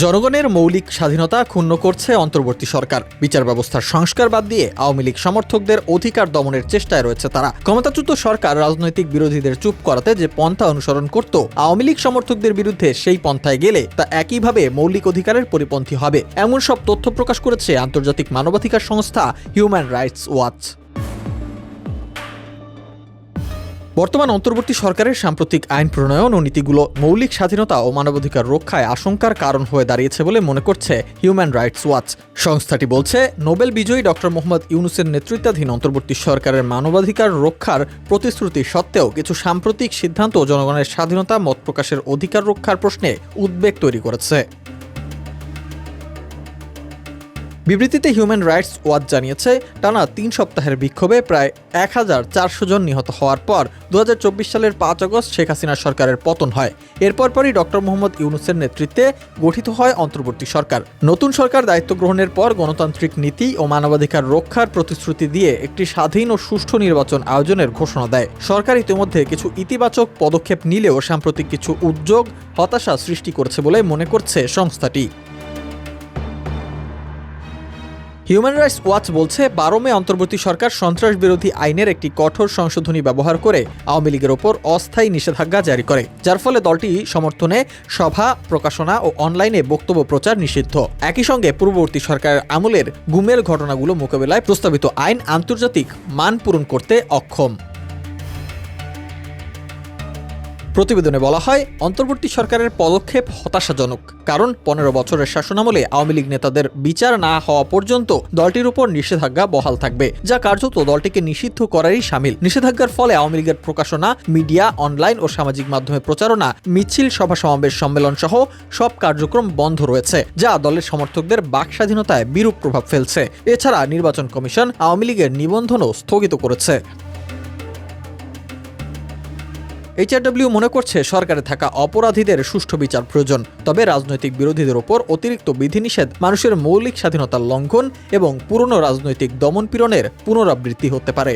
জনগণের মৌলিক স্বাধীনতা ক্ষুণ্ণ করছে অন্তর্বর্তী সরকার। বিচার ব্যবস্থার সংস্কার বাদ দিয়ে আওয়ামী লীগ সমর্থকদের অধিকার দমনের চেষ্টায় রয়েছে তারা। ক্ষমতাচ্যুত সরকার রাজনৈতিক বিরোধীদের চুপ করাতে যে পন্থা অনুসরণ করত, আওয়ামী লীগ সমর্থকদের বিরুদ্ধে সেই পন্থায় গেলে তা একইভাবে মৌলিক অধিকারের পরিপন্থী হবে, এমন সব তথ্য প্রকাশ করেছে আন্তর্জাতিক মানবাধিকার সংস্থা হিউম্যান রাইটস ওয়াচ। বর্তমান অন্তর্বর্তী সরকারের সাম্প্রতিক আইন প্রণয়ন ও নীতিগুলো মৌলিক স্বাধীনতা ও মানবাধিকার রক্ষায় আশঙ্কার কারণ হয়ে দাঁড়িয়েছে বলে মনে করছে হিউম্যান রাইটস ওয়াচ। সংস্থাটি বলছে, নোবেল বিজয়ী ডক্টর মোহাম্মদ ইউনূসের নেতৃত্বাধীন অন্তর্বর্তী সরকারের মানবাধিকার রক্ষার প্রতিশ্রুতি সত্ত্বেও কিছু সাম্প্রতিক সিদ্ধান্ত জনগণের স্বাধীনতা, মত প্রকাশের অধিকার রক্ষার প্রশ্নে উদ্বেগ তৈরি করেছে। বিবৃতিতে হিউম্যান রাইটস ওয়াচ জানিয়েছে, টানা ৩ সপ্তাহের বিক্ষোভে প্রায় ১,৪০০ জন নিহত হওয়ার পর ২০২৪ সালের ৫ আগস্ট শেখ হাসিনা সরকারের পতন হয়। এরপরই ডক্টর মোহাম্মদ ইউনূসের নেতৃত্বে গঠিত হয় অন্তর্বর্তী সরকার। নতুন সরকার দায়িত্ব গ্রহণের পর গণতান্ত্রিক নীতি ও মানবাধিকার রক্ষার প্রতিশ্রুতি দিয়ে একটি স্বাধীন ও সুষ্ঠু নির্বাচন আয়োজনের ঘোষণা দেয়। সরকার ইতিমধ্যে কিছু ইতিবাচক পদক্ষেপ নিলেও সাম্প্রতিক কিছু উদ্যোগ হতাশা সৃষ্টি করেছে বলে মনে করছে সংস্থাটি। হিউম্যান রাইটস ওয়াচ বলছে, ১২ মে অন্তর্বর্তী সরকার সন্ত্রাস বিরোধী আইনের একটি কঠোর সংশোধনী ব্যবহার করে আওয়ামী লীগের ওপর অস্থায়ী নিষেধাজ্ঞা জারি করে, যার ফলে দলটি সমর্থনে সভা, প্রকাশনা ও অনলাইনে বক্তব্য প্রচার নিষিদ্ধ। একই সঙ্গে পূর্ববর্তী সরকারের আমলের গুমের ঘটনাগুলো মোকাবেলায় প্রস্তাবিত আইন আন্তর্জাতিক মান পূরণ করতে অক্ষম। প্রতিবেদনে বলা হয়, অন্তর্বর্তী সরকারের পদক্ষেপ হতাশাজনক, কারণ ১৫ বছরের শাসনামলে আওয়ামী লীগ নেতাদের বিচার না হওয়া পর্যন্ত দলটির উপর নিষেধাজ্ঞা বহাল থাকবে, যা কার্যত দলটিকে নিষিদ্ধ করারই শামিল। নিষেধাজ্ঞার ফলে আওয়ামী লীগের প্রকাশনা, মিডিয়া, অনলাইন ও সামাজিক মাধ্যমে প্রচারণা, মিছিল, সভা সমাবেশ, সম্মেলন সহ সব কার্যক্রম বন্ধ রয়েছে, যা দলের সমর্থকদের বাক স্বাধীনতায় বিরূপ প্রভাব ফেলছে। এছাড়া নির্বাচন কমিশন আওয়ামী লীগের নিবন্ধনও স্থগিত করেছে। HRW মনে করছে, সরকারে থাকা অপরাধীদের সুষ্ঠু বিচার প্রয়োজন, তবে রাজনৈতিক বিরোধীদের ওপর অতিরিক্ত বিধিনিষেধ মানুষের মৌলিক স্বাধীনতার লঙ্ঘন এবং পুরনো রাজনৈতিক দমনপীড়নের পুনরাবৃত্তি হতে পারে।